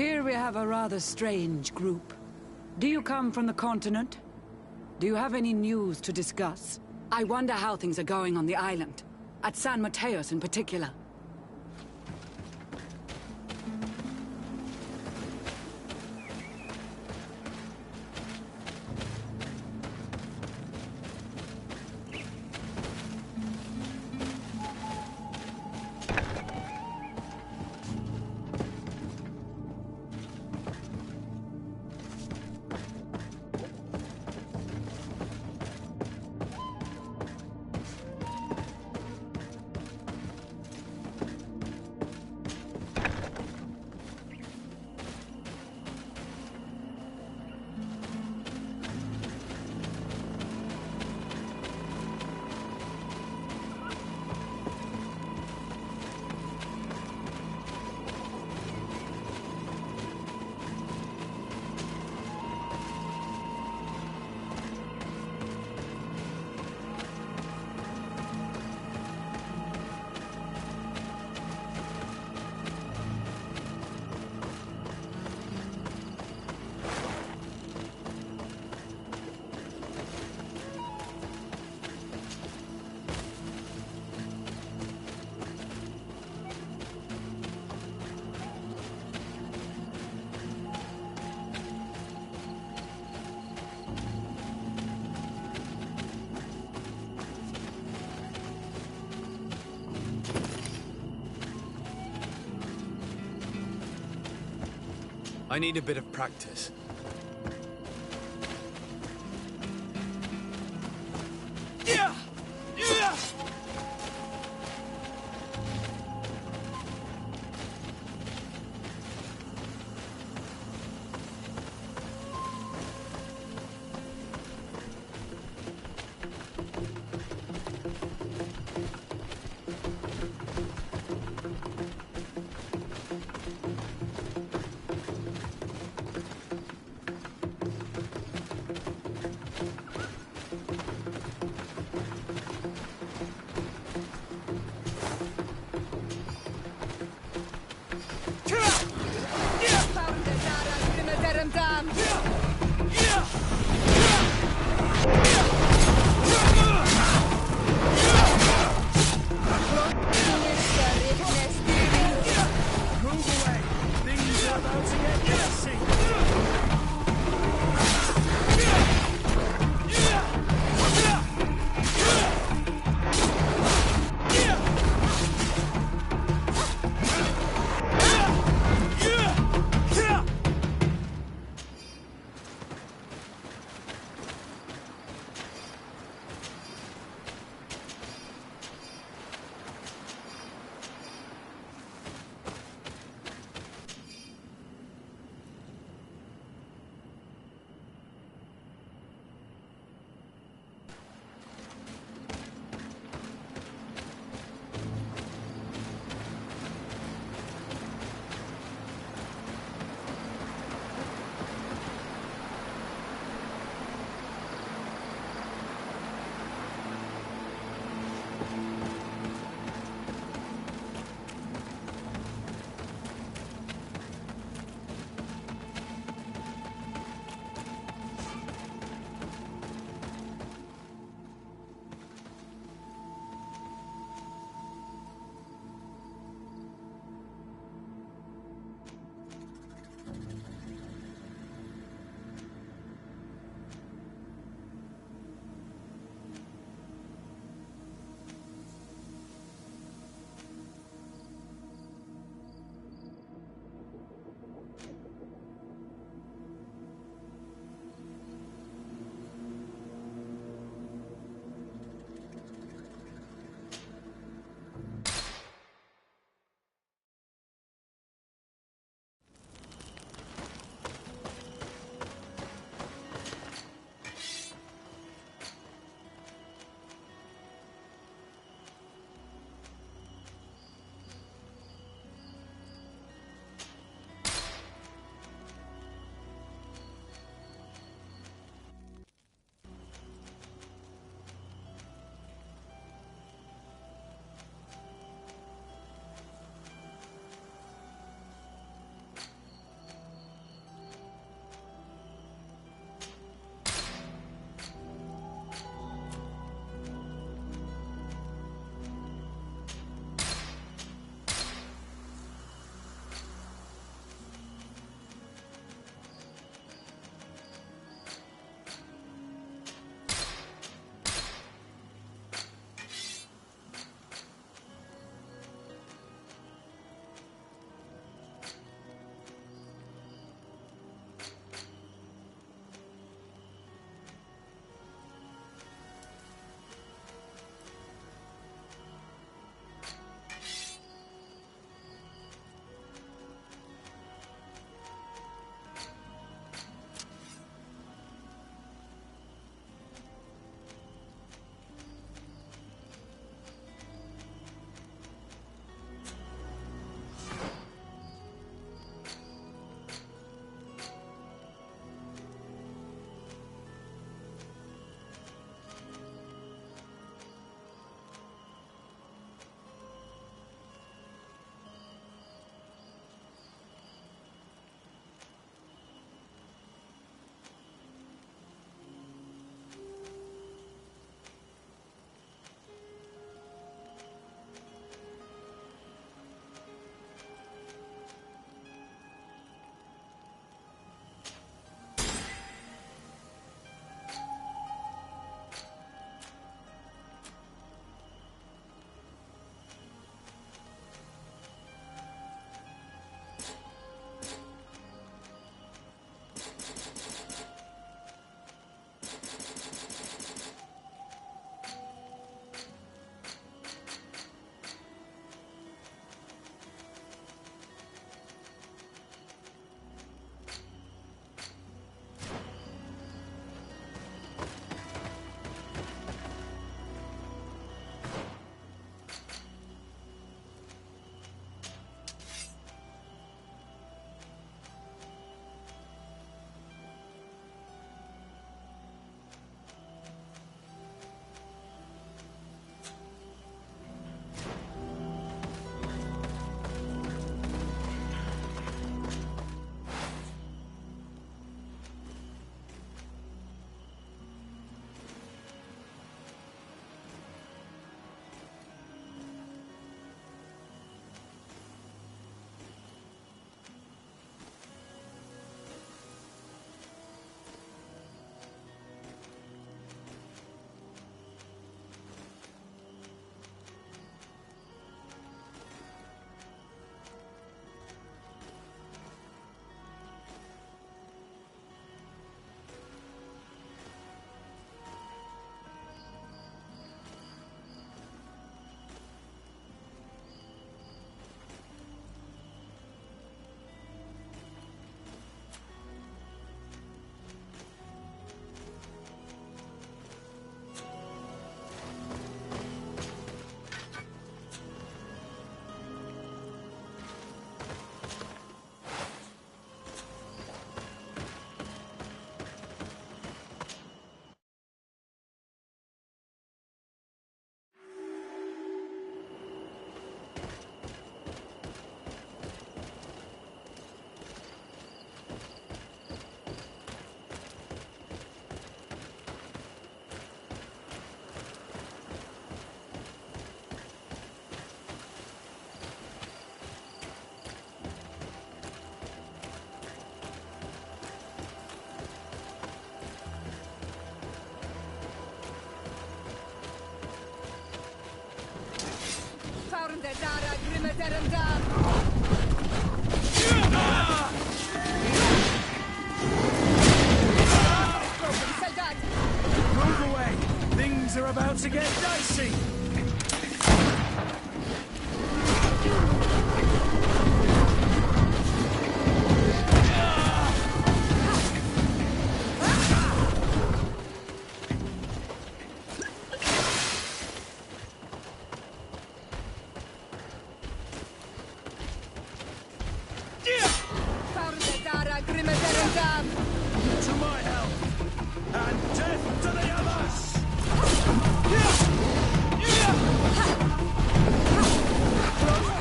Here we have a rather strange group. Do you come from the continent? Do you have any news to discuss? I wonder how things are going on the island. At San Mateos in particular. I need a bit of practice. Yeah! Yeah! Move away! Things are about to get dicey! To my help! And death to the others! Move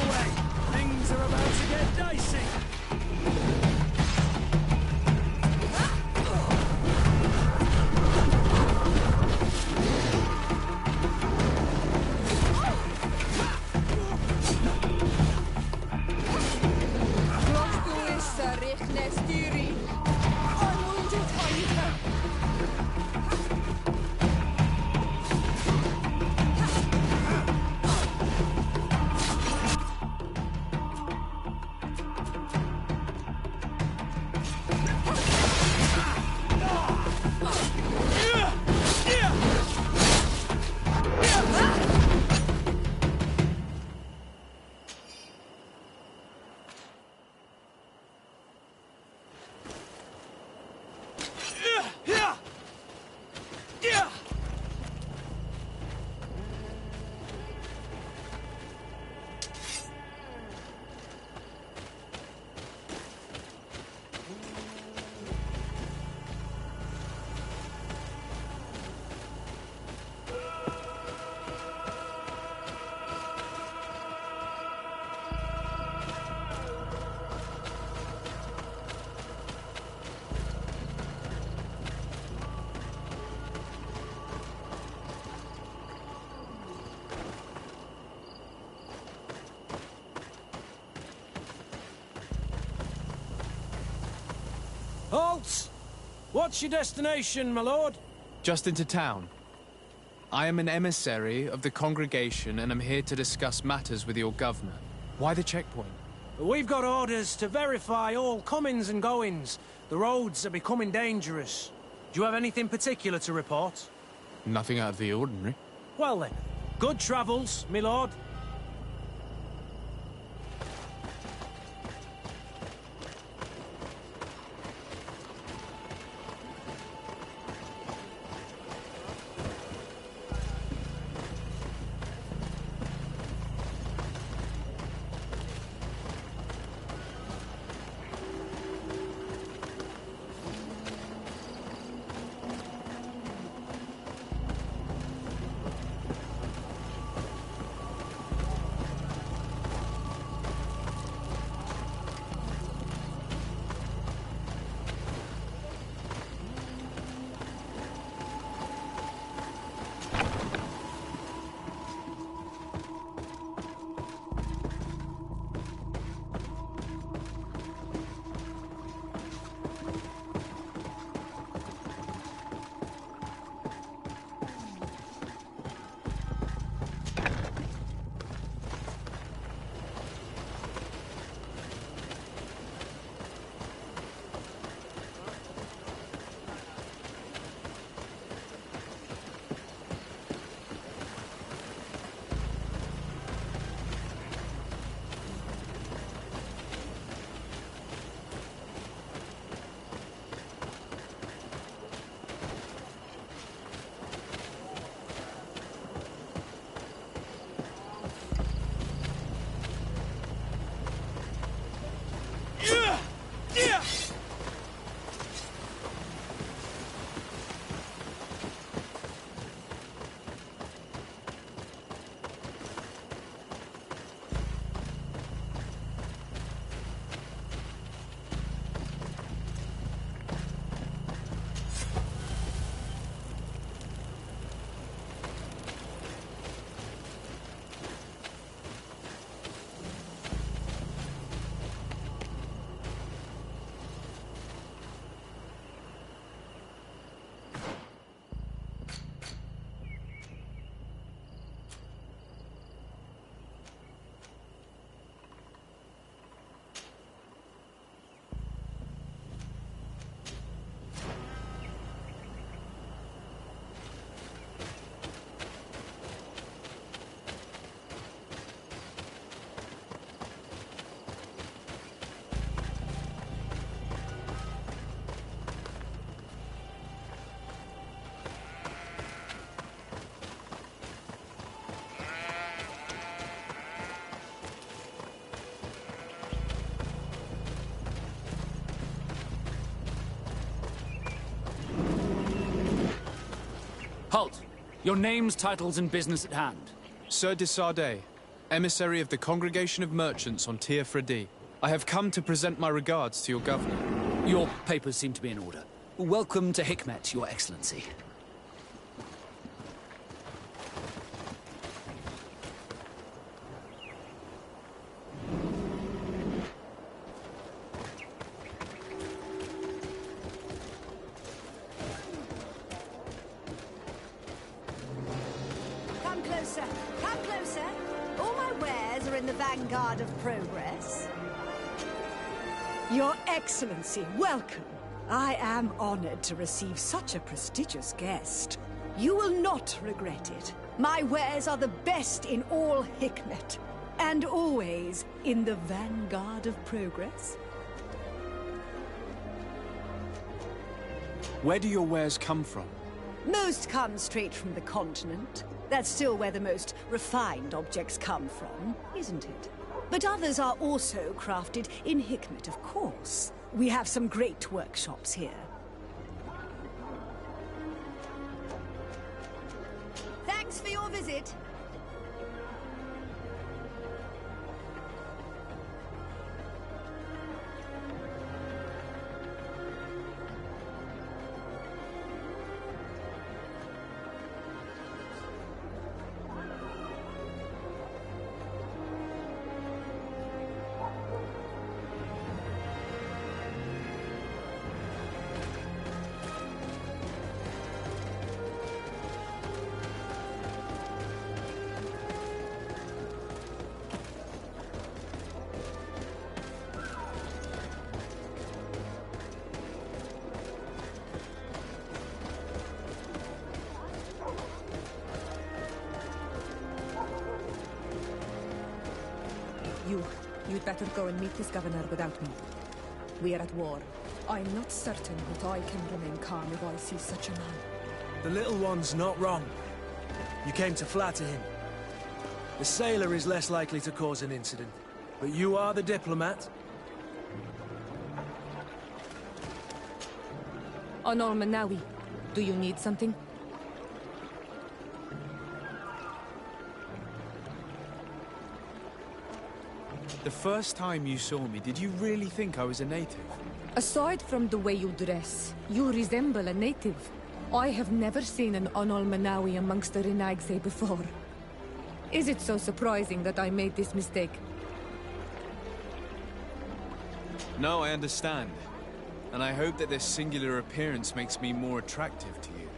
away! Things are about to get dicey! Halt! What's your destination, my lord? Just into town. I am an emissary of the congregation and am here to discuss matters with your governor. Why the checkpoint? We've got orders to verify all comings and goings. The roads are becoming dangerous. Do you have anything particular to report? Nothing out of the ordinary. Well then, good travels, my lord. Halt! Your names, titles, and business at hand. Sir de Sardet, emissary of the Congregation of Merchants on Tier Fredi. I have come to present my regards to your governor. Your papers seem to be in order. Welcome to Hikmet, Your Excellency. Come closer. Come closer. All my wares are in the vanguard of progress. Your Excellency, welcome. I am honored to receive such a prestigious guest. You will not regret it. My wares are the best in all Hikmet, and always in the vanguard of progress. Where do your wares come from? Most come straight from the continent. That's still where the most refined objects come from, isn't it? But others are also crafted in Hikmet, of course. We have some great workshops here. Thanks for your visit. You'd better go and meet this governor without me. We are at war. I'm not certain that I can remain calm if I see such a man. The little one's not wrong. You came to flatter him. The sailor is less likely to cause an incident, but you are the diplomat. Honor Manawi, do you need something? The first time you saw me, did you really think I was a native? Aside from the way you dress, you resemble a native. I have never seen an Onol Manawi amongst the Renaigse before. Is it so surprising that I made this mistake? No, I understand. And I hope that this singular appearance makes me more attractive to you.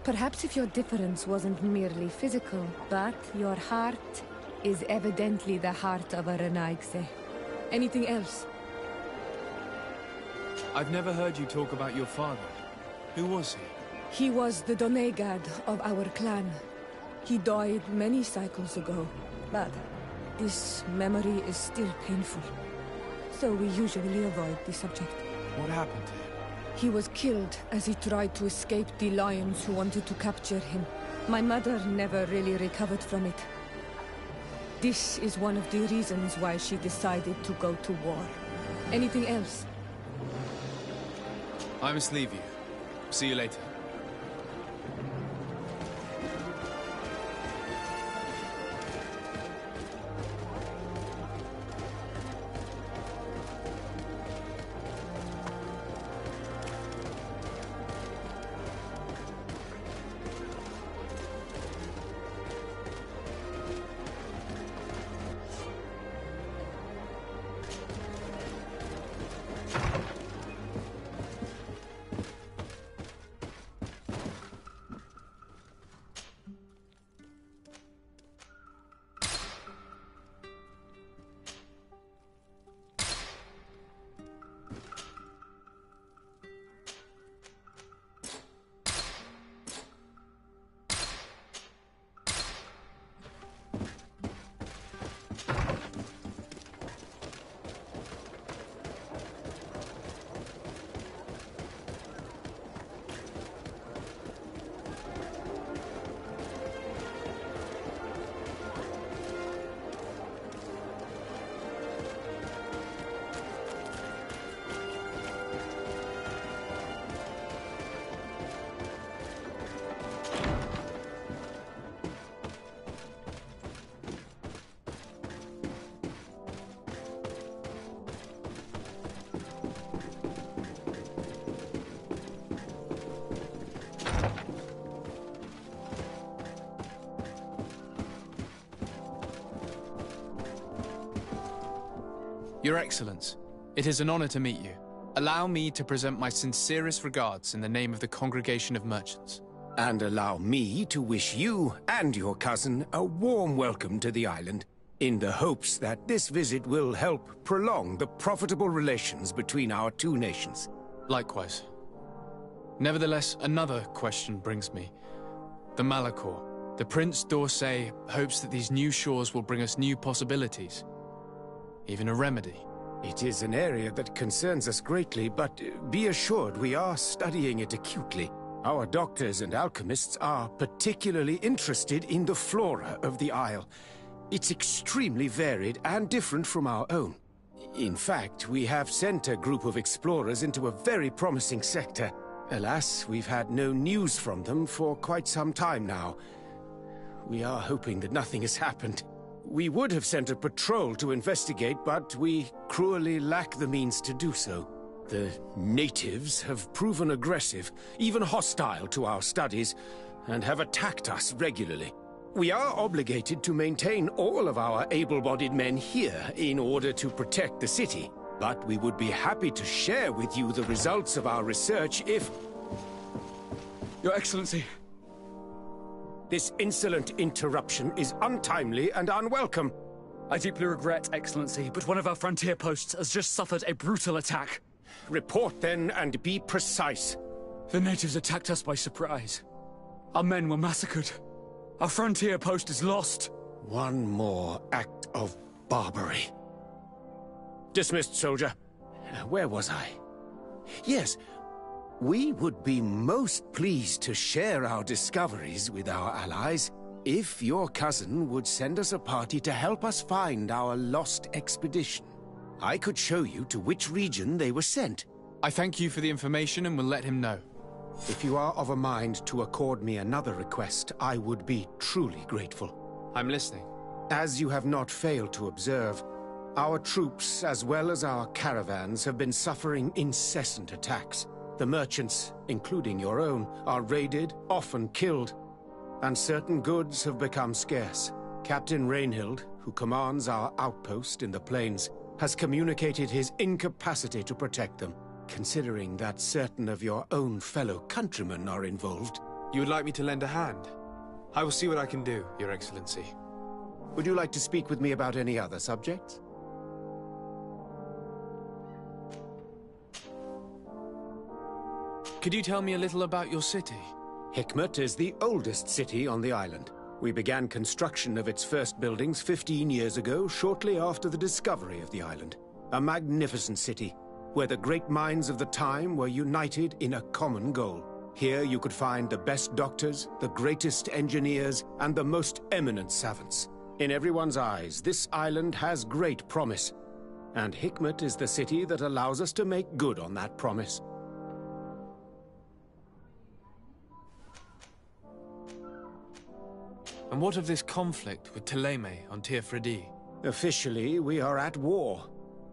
Perhaps if your difference wasn't merely physical, but your heart is evidently the heart of a Renaigse. Anything else? I've never heard you talk about your father. Who was he? He was the Donegad of our clan. He died many cycles ago, but this memory is still painful. So we usually avoid the subject. What happened to him? He was killed as he tried to escape the lions who wanted to capture him. My mother never really recovered from it. This is one of the reasons why she decided to go to war. Anything else? I must leave you. See you later. Your Excellence, it is an honor to meet you. Allow me to present my sincerest regards in the name of the Congregation of Merchants. And allow me to wish you and your cousin a warm welcome to the island, in the hopes that this visit will help prolong the profitable relations between our two nations. Likewise. Nevertheless, another question brings me. The Malachor. The Prince d'Orsay hopes that these new shores will bring us new possibilities. Even a remedy. It is an area that concerns us greatly, but be assured we are studying it acutely. Our doctors and alchemists are particularly interested in the flora of the Isle. It's extremely varied and different from our own. In fact, we have sent a group of explorers into a very promising sector. Alas, we've had no news from them for quite some time now. We are hoping that nothing has happened. We would have sent a patrol to investigate, but we cruelly lack the means to do so. The natives have proven aggressive, even hostile to our studies, and have attacked us regularly. We are obligated to maintain all of our able-bodied men here in order to protect the city, but we would be happy to share with you the results of our research if... Your Excellency. This insolent interruption is untimely and unwelcome. I deeply regret, Excellency, but one of our frontier posts has just suffered a brutal attack. Report then, and be precise. The natives attacked us by surprise. Our men were massacred. Our frontier post is lost. One more act of barbarity. Dismissed, soldier. Where was I? Yes. We would be most pleased to share our discoveries with our allies if your cousin would send us a party to help us find our lost expedition. I could show you to which region they were sent. I thank you for the information and will let him know. If you are of a mind to accord me another request, I would be truly grateful. I'm listening. As you have not failed to observe, our troops, as well as our caravans, have been suffering incessant attacks. The merchants, including your own, are raided, often killed, and certain goods have become scarce. Captain Rainhild, who commands our outpost in the plains, has communicated his incapacity to protect them, considering that certain of your own fellow countrymen are involved. You would like me to lend a hand? I will see what I can do, Your Excellency. Would you like to speak with me about any other subjects? Could you tell me a little about your city? Hikmet is the oldest city on the island. We began construction of its first buildings 15 years ago, shortly after the discovery of the island. A magnificent city, where the great minds of the time were united in a common goal. Here you could find the best doctors, the greatest engineers, and the most eminent savants. In everyone's eyes, this island has great promise, and Hikmet is the city that allows us to make good on that promise. And what of this conflict with Thélème on Tir-Fredi? Officially, we are at war,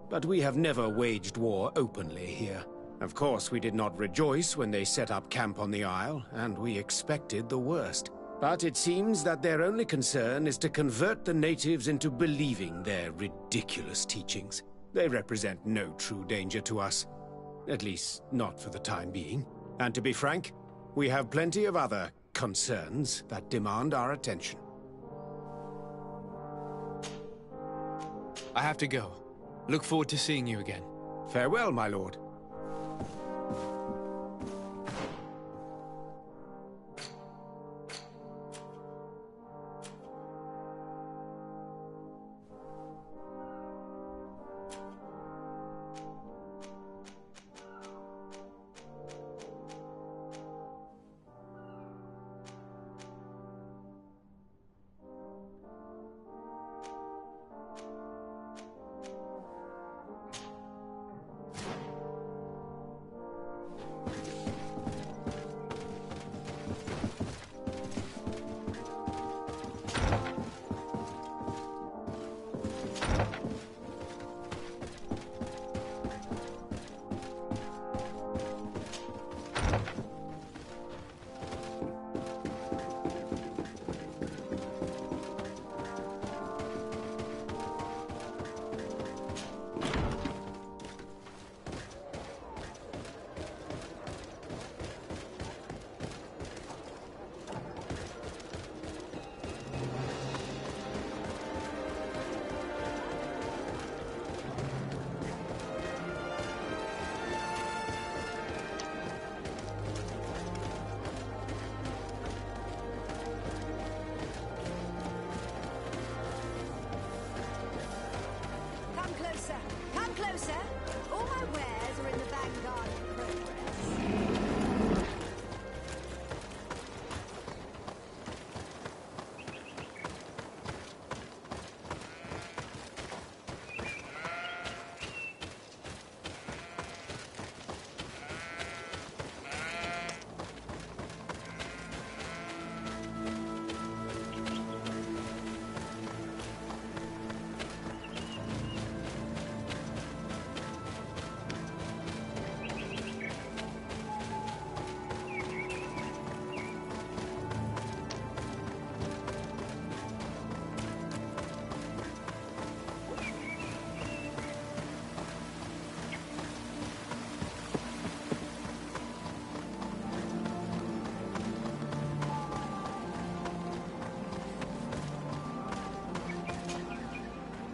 but we have never waged war openly here. Of course, we did not rejoice when they set up camp on the Isle, and we expected the worst. But it seems that their only concern is to convert the natives into believing their ridiculous teachings. They represent no true danger to us. At least, not for the time being. And to be frank, we have plenty of other concerns that demand our attention. I have to go. Look forward to seeing you again. Farewell, my lord.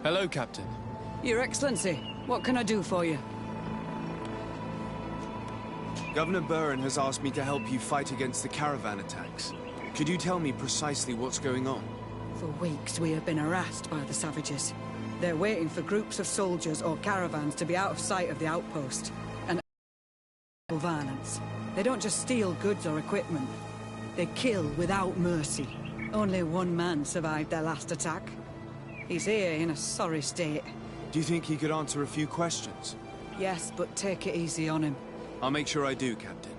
Hello, Captain. Your Excellency, what can I do for you? Governor Burren has asked me to help you fight against the caravan attacks. Could you tell me precisely what's going on? For weeks, we have been harassed by the savages. They're waiting for groups of soldiers or caravans to be out of sight of the outpost. And violence. They don't just steal goods or equipment. They kill without mercy. Only one man survived their last attack. He's here in a sorry state. Do you think he could answer a few questions? Yes, but take it easy on him. I'll make sure I do, Captain.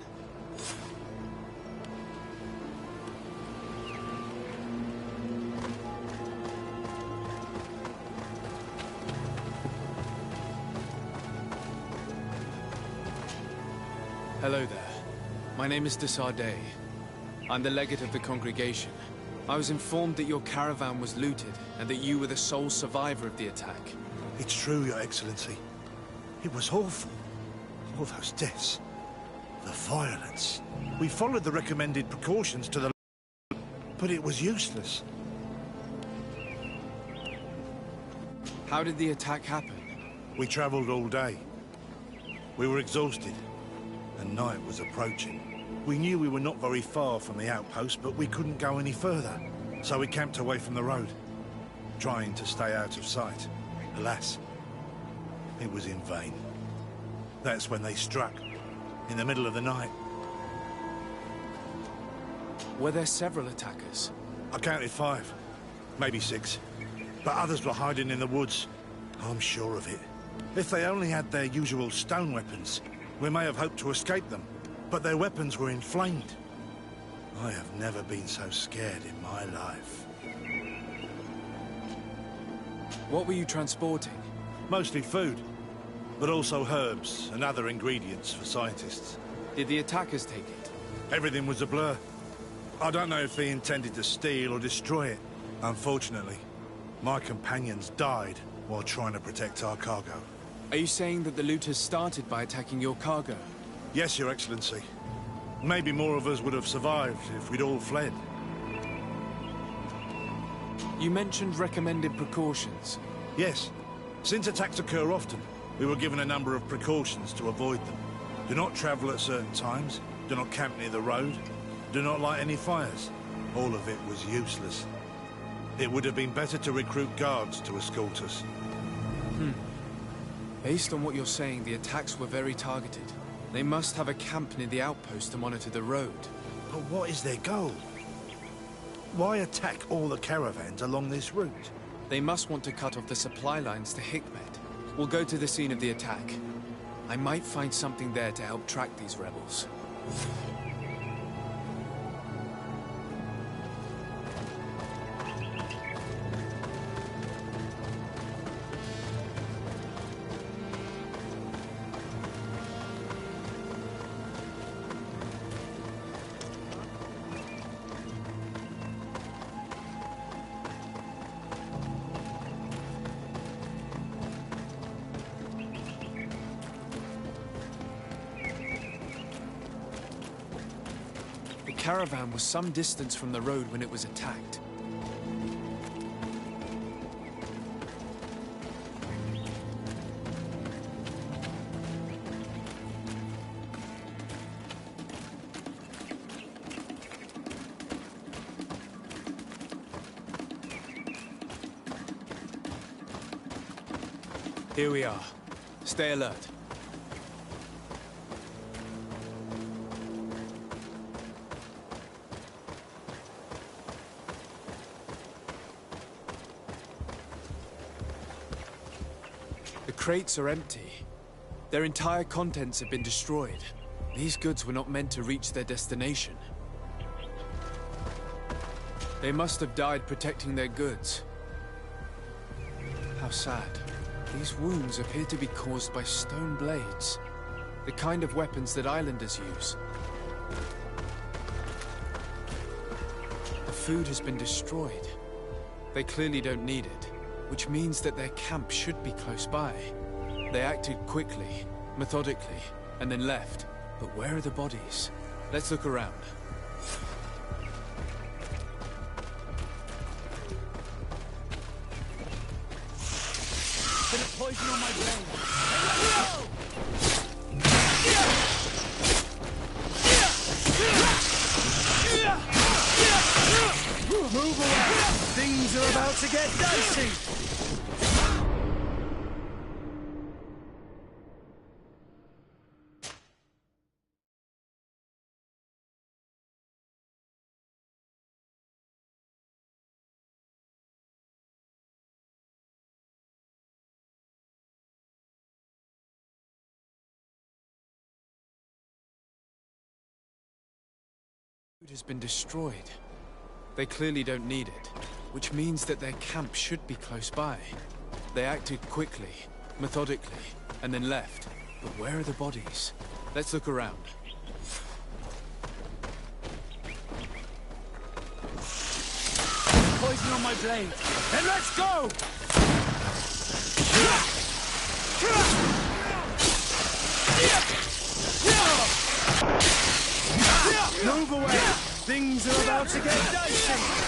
Hello there. My name is de Sardet. I'm the legate of the congregation. I was informed that your caravan was looted, and that you were the sole survivor of the attack. It's true, Your Excellency. It was awful. All those deaths. The violence. We followed the recommended precautions to the... but it was useless. How did the attack happen? We traveled all day. We were exhausted, and night was approaching. We knew we were not very far from the outpost, but we couldn't go any further. So we camped away from the road, trying to stay out of sight. Alas, it was in vain. That's when they struck, in the middle of the night. Were there several attackers? I counted 5, maybe 6. But others were hiding in the woods. I'm sure of it. If they only had their usual stone weapons, we may have hoped to escape them. But their weapons were inflamed. I have never been so scared in my life. What were you transporting? Mostly food, but also herbs and other ingredients for scientists. Did the attackers take it? Everything was a blur. I don't know if they intended to steal or destroy it. Unfortunately, my companions died while trying to protect our cargo. Are you saying that the looters started by attacking your cargo? Yes, Your Excellency. Maybe more of us would have survived if we'd all fled. You mentioned recommended precautions. Yes. Since attacks occur often, we were given a number of precautions to avoid them. Do not travel at certain times, do not camp near the road, do not light any fires. All of it was useless. It would have been better to recruit guards to escort us. Based on what you're saying, the attacks were very targeted. They must have a camp near the outpost to monitor the road. But what is their goal? Why attack all the caravans along this route? They must want to cut off the supply lines to Hikmet. We'll go to the scene of the attack. I might find something there to help track these rebels. The caravan was some distance from the road when it was attacked. Here we are. Stay alert. The crates are empty. Their entire contents have been destroyed. These goods were not meant to reach their destination. They must have died protecting their goods. How sad. These wounds appear to be caused by stone blades. The kind of weapons that islanders use. The food has been destroyed. They clearly don't need it, which means that their camp should be close by. They acted quickly, methodically, and then left. But where are the bodies? Let's look around. poison on my blade. Move away! Things are about to get dicey! Food has been destroyed. They clearly don't need it, which means that their camp should be close by. They acted quickly, methodically, and then left. But where are the bodies? Let's look around. Poison on my blade. Then let's go! Move away! Things are about to get dicey!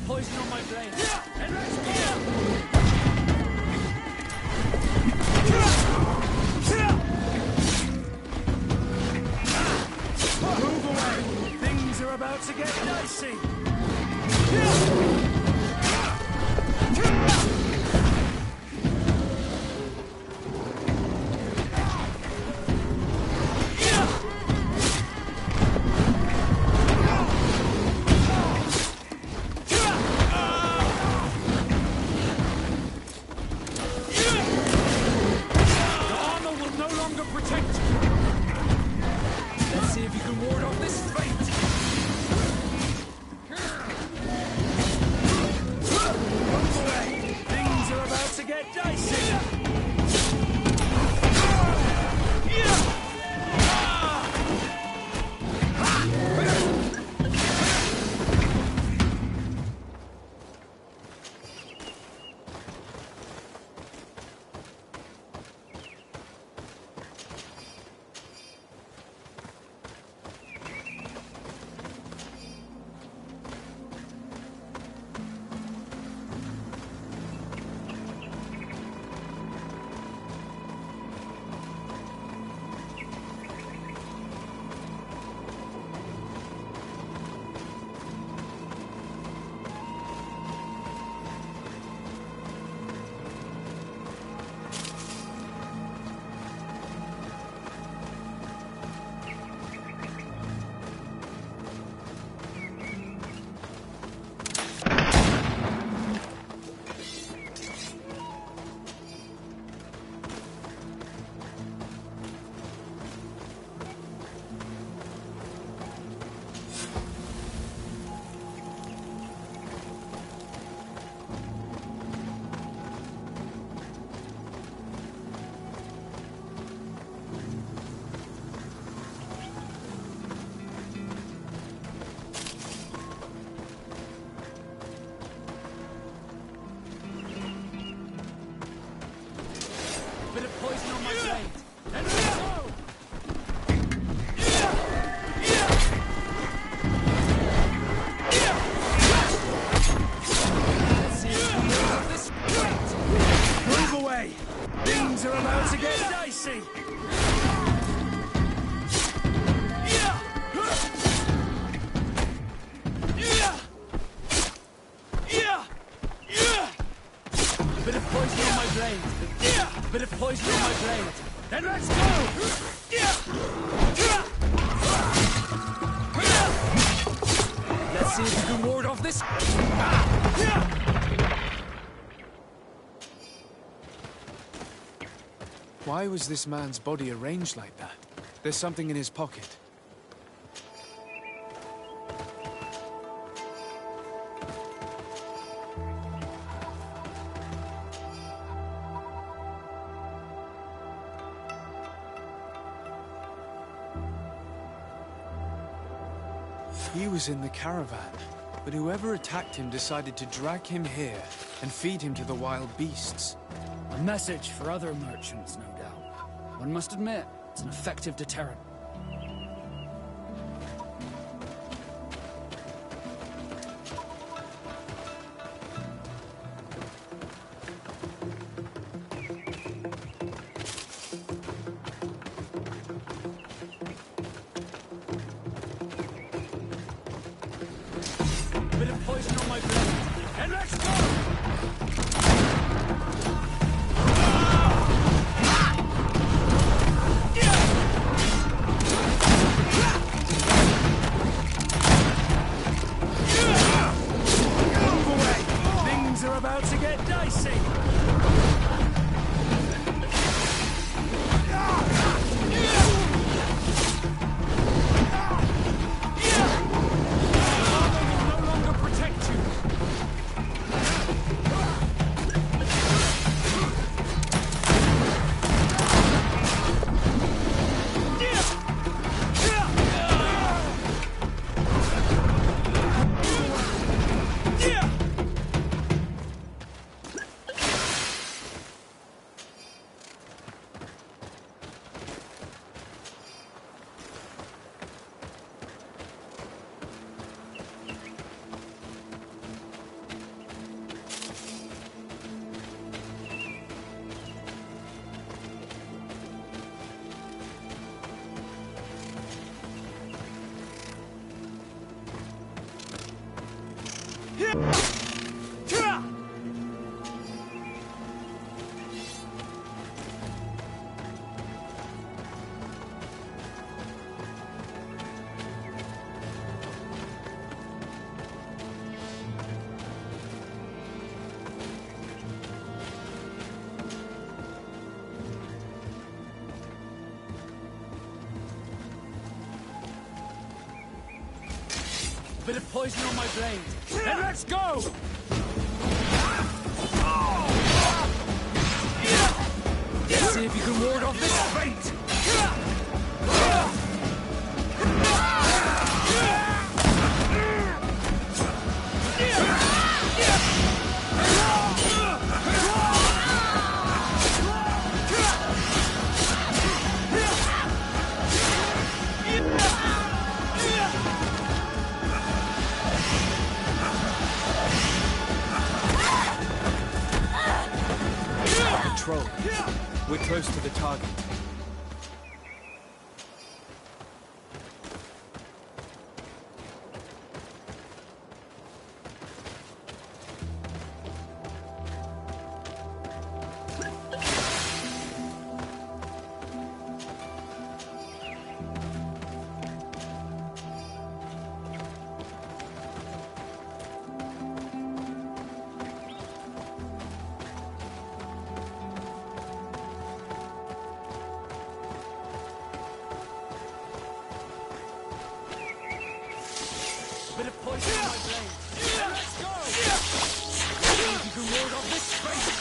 Poison on my blade. And let's go! Move away! Things are about to get dicey! see if you can ward off this. Why was this man's body arranged like that? There's something in his pocket. He was in the caravan, but whoever attacked him decided to drag him here and feed him to the wild beasts. A message for other merchants, no doubt. One must admit, it's an effective deterrent. Bit of poison on my blade, and let's go! About to get dicey. No longer protect you. Bit of poison on my blade, and let's go! Let's see if you can ward off this fate! We're close to the target. Bit of poison on my blade. Let's go! You can ward off this fate!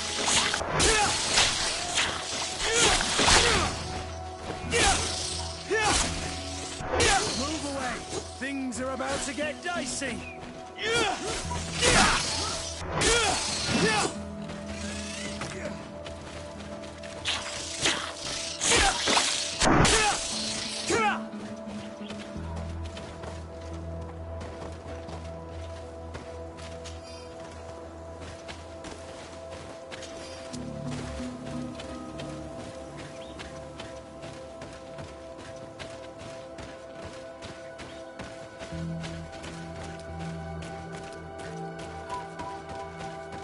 Move away. Things are about to get dicey.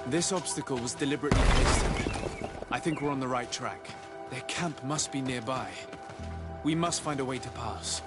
This obstacle was deliberately placed here. I think we're on the right track. Their camp must be nearby. We must find a way to pass.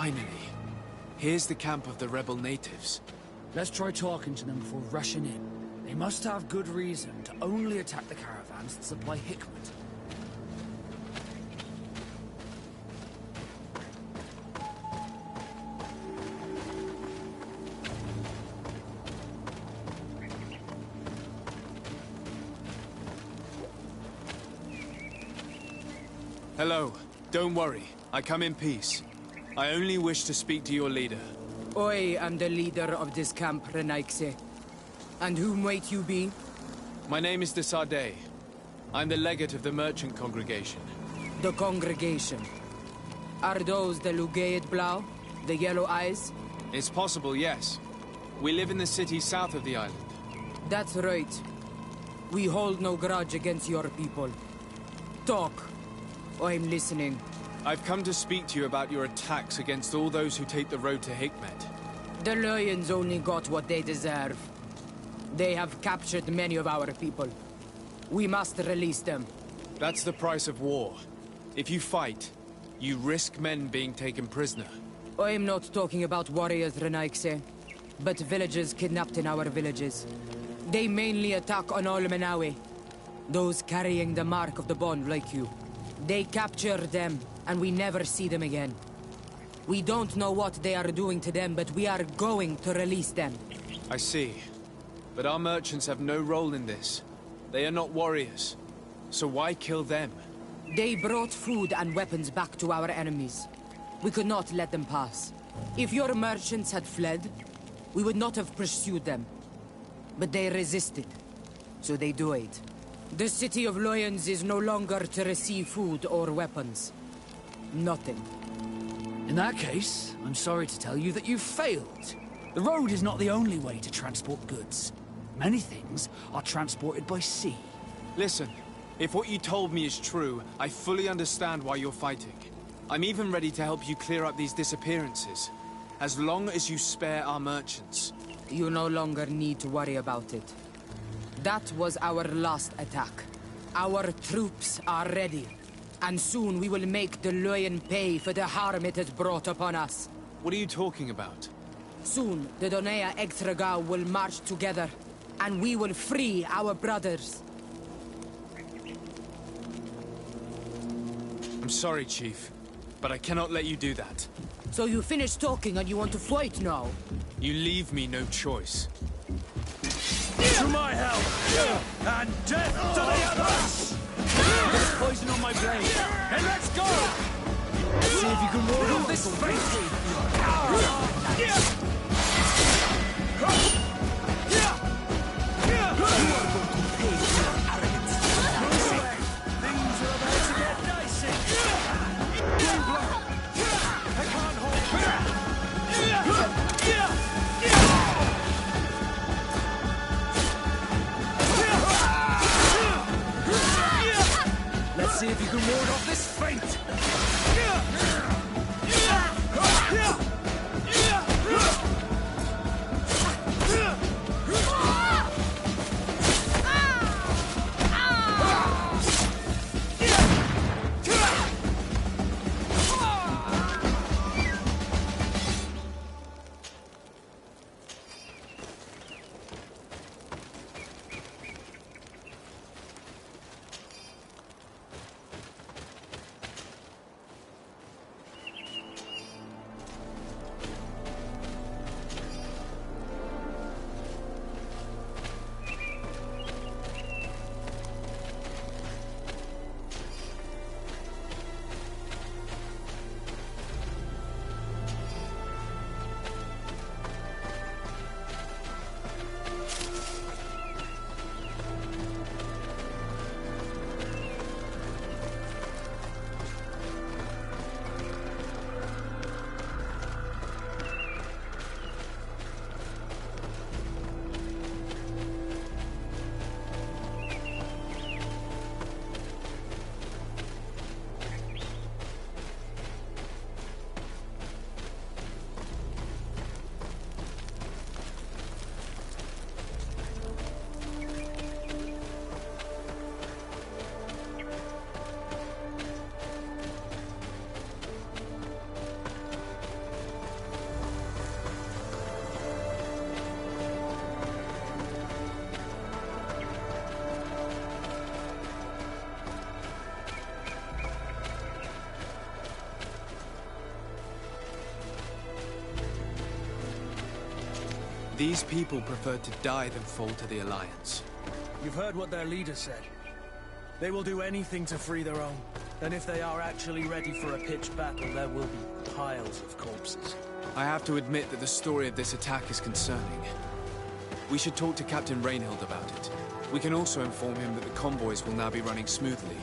Finally. Here's the camp of the rebel natives. Let's try talking to them before rushing in. They must have good reason to only attack the caravans that supply Hikmet. Hello. Don't worry. I come in peace. I only wish to speak to your leader. I am the leader of this camp, Renaikse. And whom might you be? My name is de Sardet. I'm the legate of the merchant congregation. The congregation. Are those the Lugeid Blau? The yellow eyes? It's possible, yes. We live in the city south of the island. That's right. We hold no grudge against your people. Talk. I'm listening. I've come to speak to you about your attacks against all those who take the road to Hikmet. The Lions only got what they deserve. They have captured many of our people. We must release them. That's the price of war. If you fight, you risk men being taken prisoner. I'm not talking about warriors, Renaikse, but villagers kidnapped in our villages. They mainly attack on Olmenawe, those carrying the mark of the bond like you. They capture them, and we never see them again. We don't know what they are doing to them, but we are going to release them. I see. But our merchants have no role in this. They are not warriors. So why kill them? They brought food and weapons back to our enemies. We could not let them pass. If your merchants had fled, we would not have pursued them. But they resisted, so they died. The city of Lions is no longer to receive food or weapons. Nothing. In that case, I'm sorry to tell you that you've failed. The road is not the only way to transport goods. Many things are transported by sea. Listen, if what you told me is true, I fully understand why you're fighting. I'm even ready to help you clear up these disappearances, as long as you spare our merchants. You no longer need to worry about it. That was our last attack. Our troops are ready. And soon we will make the Lion pay for the harm it has brought upon us. What are you talking about? Soon, the Donea Extragao will march together, and we will free our brothers. I'm sorry, Chief, but I cannot let you do that. So you finished talking and you want to fight now? You leave me no choice. To my help! And death to the others! There's poison on my blade. Hey, let's go! Let's see if you can ward off this Things are about to get dicey! I can't hold Let's see if you can ward off this fate. These people preferred to die than fall to the Alliance. You've heard what their leader said. They will do anything to free their own. And if they are actually ready for a pitched battle, there will be piles of corpses. I have to admit that the story of this attack is concerning. We should talk to Captain Reinhild about it. We can also inform him that the convoys will now be running smoothly.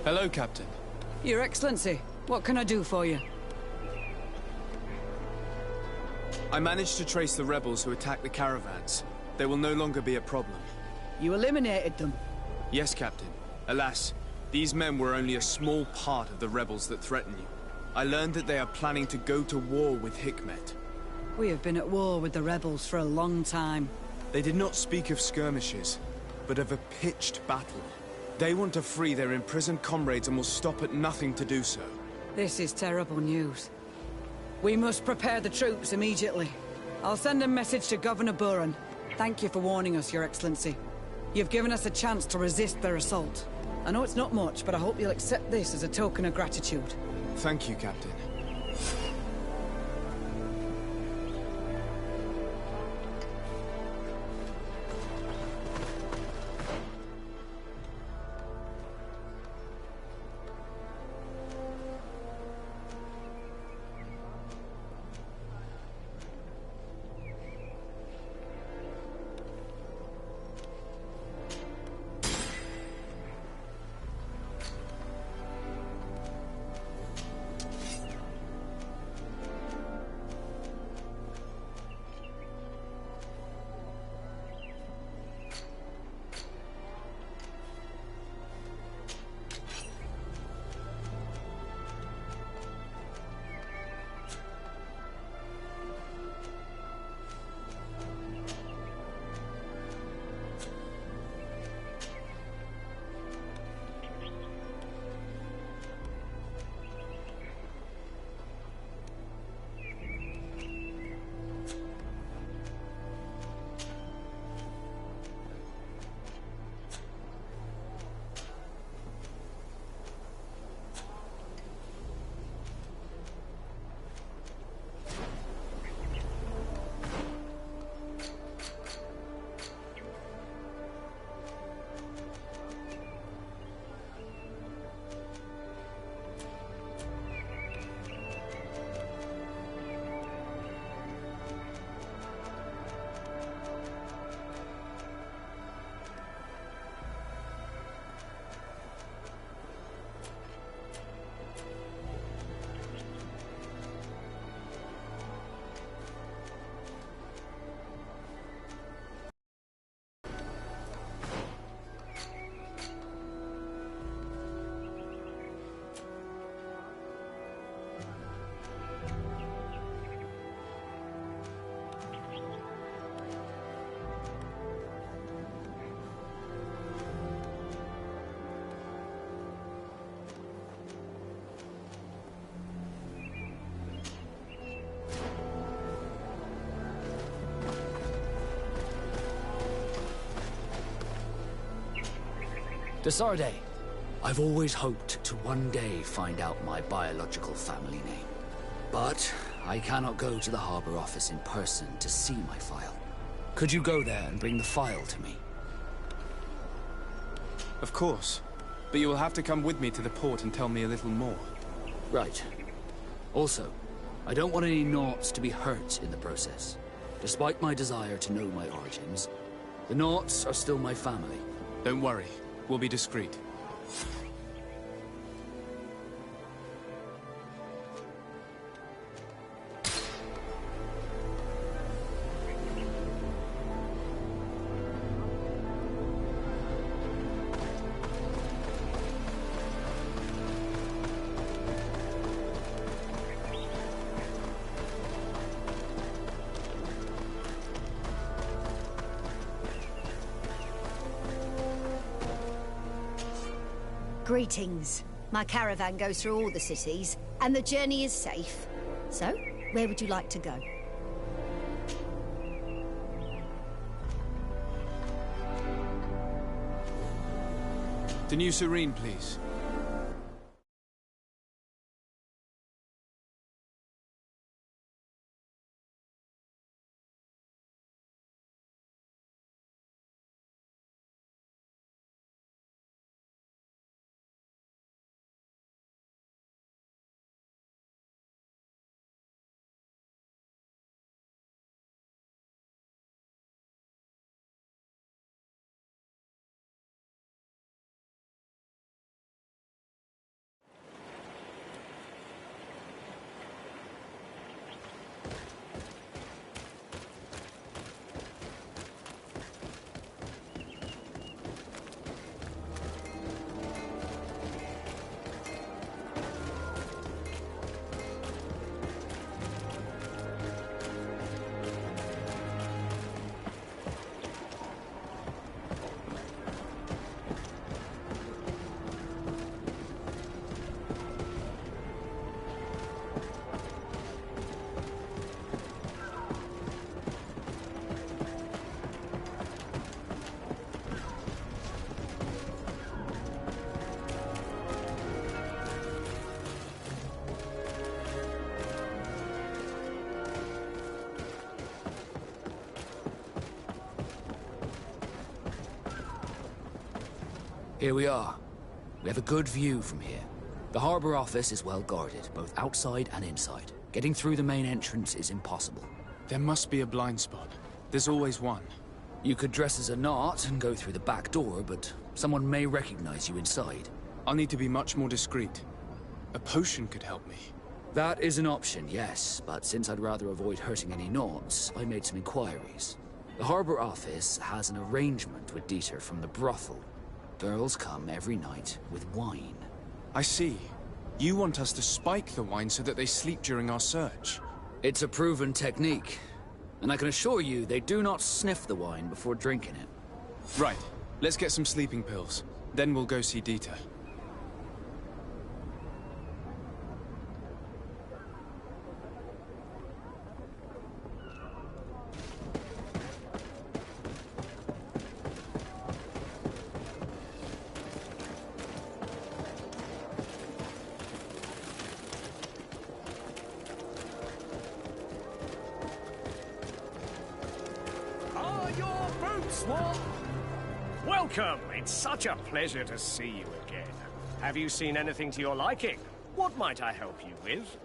Hello, Captain. Your Excellency, what can I do for you? I managed to trace the rebels who attacked the caravans. They will no longer be a problem. You eliminated them? Yes, Captain. Alas, these men were only a small part of the rebels that threaten you. I learned that they are planning to go to war with Hikmet. We have been at war with the rebels for a long time. They did not speak of skirmishes, but of a pitched battle. They want to free their imprisoned comrades and will stop at nothing to do so. This is terrible news. We must prepare the troops immediately. I'll send a message to Governor Buran. Thank you for warning us, Your Excellency. You've given us a chance to resist their assault. I know it's not much, but I hope you'll accept this as a token of gratitude. Thank you, Captain. Desarde, I've always hoped to one day find out my biological family name. But I cannot go to the harbor office in person to see my file. Could you go there and bring the file to me? Of course. But you will have to come with me to the port and tell me a little more. Right. Also, I don't want any Naughts to be hurt in the process. Despite my desire to know my origins, the Naughts are still my family. Don't worry. We'll be discreet. Greetings. My caravan goes through all the cities, and the journey is safe. So, where would you like to go? To New Serene, please. Here we are. We have a good view from here. The harbor office is well guarded, both outside and inside. Getting through the main entrance is impossible. There must be a blind spot. There's always one. You could dress as a Naut and go through the back door, but someone may recognize you inside. I'll need to be much more discreet. A potion could help me. That is an option, yes, but since I'd rather avoid hurting any Nauts, I made some inquiries. The harbor office has an arrangement with Dieter from the brothel. Girls come every night with wine. I see. You want us to spike the wine so that they sleep during our search. It's a proven technique, and I can assure you they do not sniff the wine before drinking it. Right. Let's get some sleeping pills. Then we'll go see Dieter. Welcome! It's such a pleasure to see you again. Have you seen anything to your liking? What might I help you with?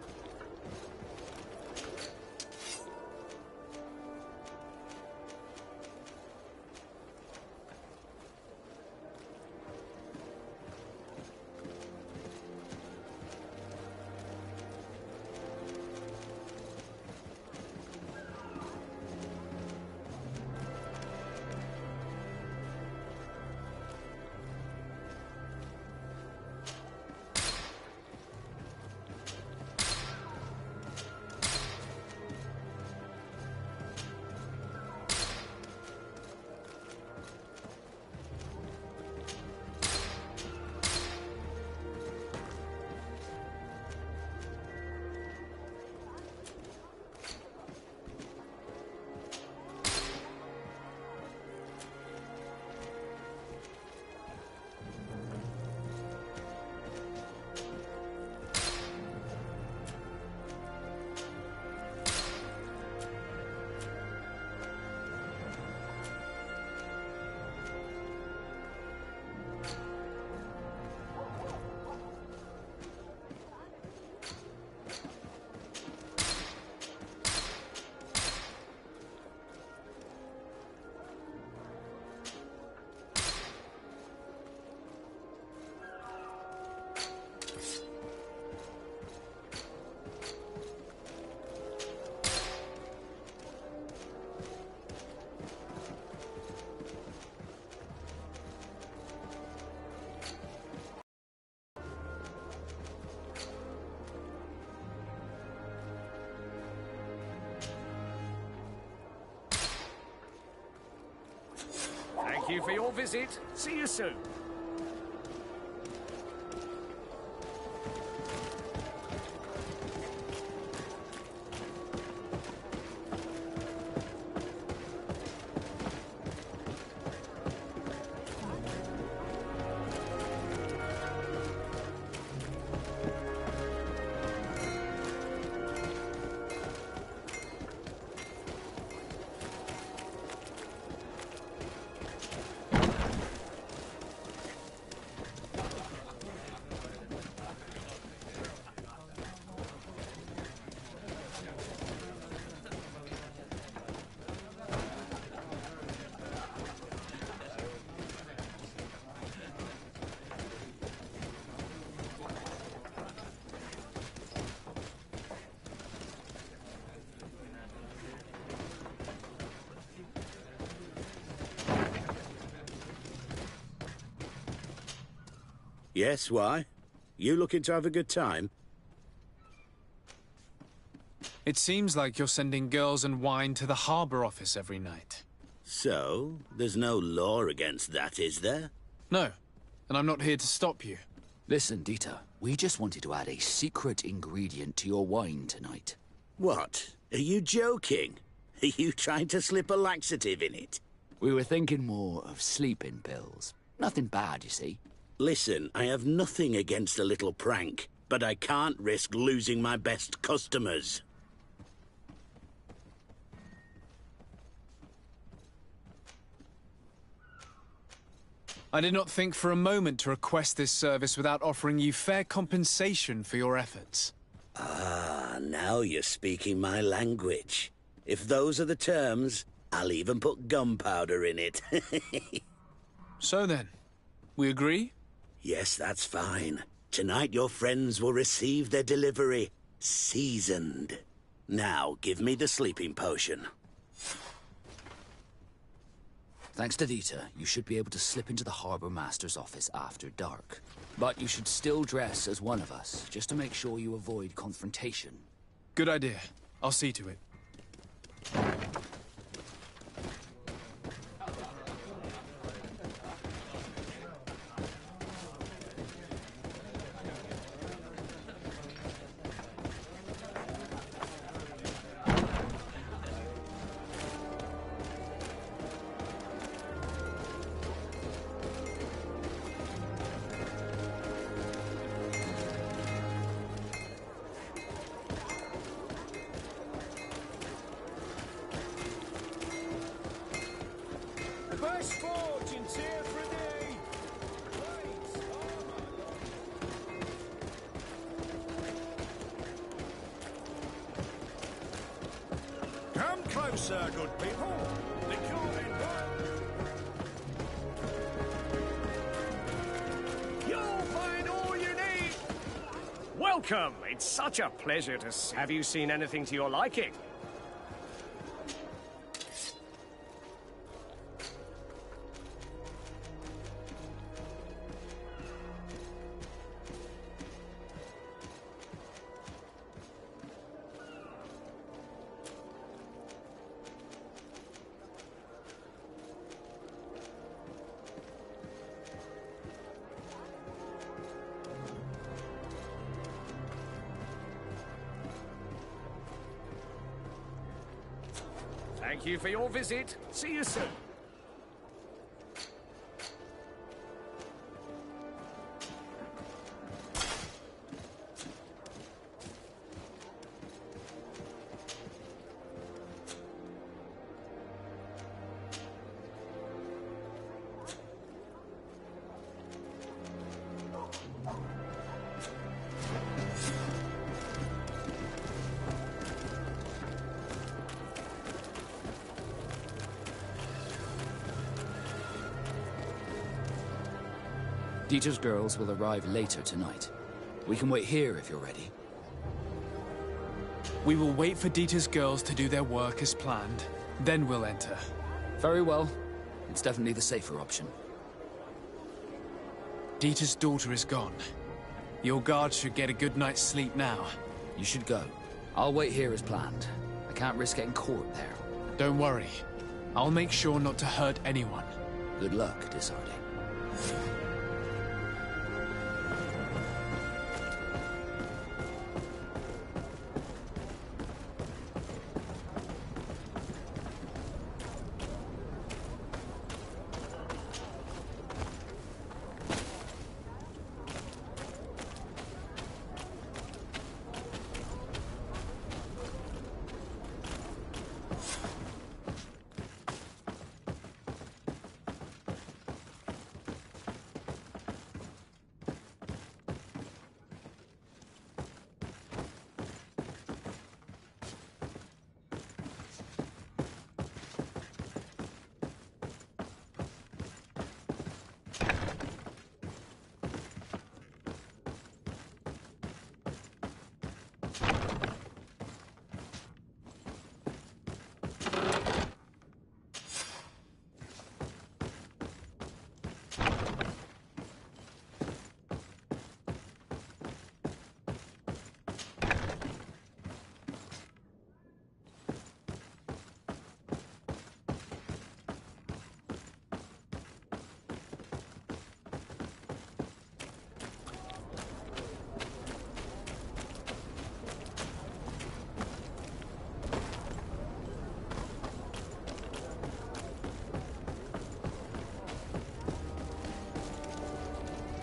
Thank you for your visit. See you soon. Yes, why? You looking to have a good time? It seems like you're sending girls and wine to the harbor office every night. So, there's no law against that, is there? No, and I'm not here to stop you. Listen, Dieter, we just wanted to add a secret ingredient to your wine tonight. What? Are you joking? Are you trying to slip a laxative in it? We were thinking more of sleeping pills. Nothing bad, you see. Listen, I have nothing against a little prank, but I can't risk losing my best customers. I did not think for a moment to request this service without offering you fair compensation for your efforts. Ah, now you're speaking my language. If those are the terms, I'll even put gunpowder in it. So then, we agree? Yes, that's fine. Tonight your friends will receive their delivery, seasoned. Now, give me the sleeping potion. Thanks to Dieter, you should be able to slip into the Harbor Master's office after dark. But you should still dress as one of us, just to make sure you avoid confrontation. Good idea. I'll see to it. Best fortunes here for thee! Come closer, good people. The calling back. You'll find all you need! Welcome! It's such a pleasure to see. Have you seen anything to your liking? Thank you for your visit. See you soon. Dieter's girls will arrive later tonight. We can wait here if you're ready. We will wait for Dieter's girls to do their work as planned. Then we'll enter. Very well. It's definitely the safer option. Dieter's daughter is gone. Your guards should get a good night's sleep now. You should go. I'll wait here as planned. I can't risk getting caught there. Don't worry. I'll make sure not to hurt anyone. Good luck, Disarde.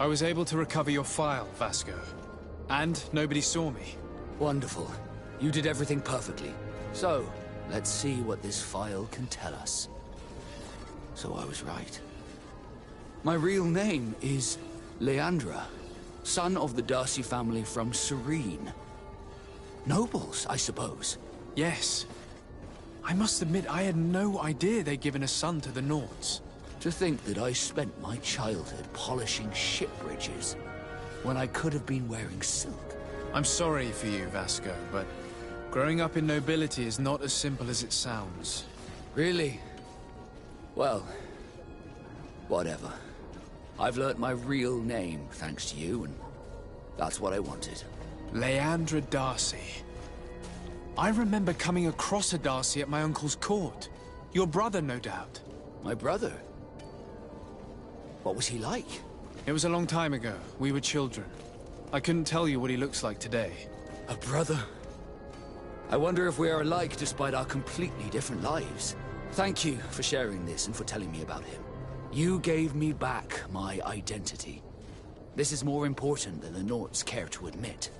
I was able to recover your file, Vasco. And nobody saw me. Wonderful. You did everything perfectly. So, let's see what this file can tell us. So I was right. My real name is Leandra, son of the Darcy family from Serene. Nobles, I suppose. Yes. I must admit, I had no idea they'd given a son to the Nords. To think that I spent my childhood polishing ship bridges, when I could have been wearing silk. I'm sorry for you, Vasco, but growing up in nobility is not as simple as it sounds. Really? Well, whatever. I've learnt my real name, thanks to you, and that's what I wanted. Leandra Darcy. I remember coming across a Darcy at my uncle's court. Your brother, no doubt. My brother? What was he like? It was a long time ago. We were children. I couldn't tell you what he looks like today. A brother? I wonder if we are alike despite our completely different lives. Thank you for sharing this and for telling me about him. You gave me back my identity. This is more important than the Nords care to admit.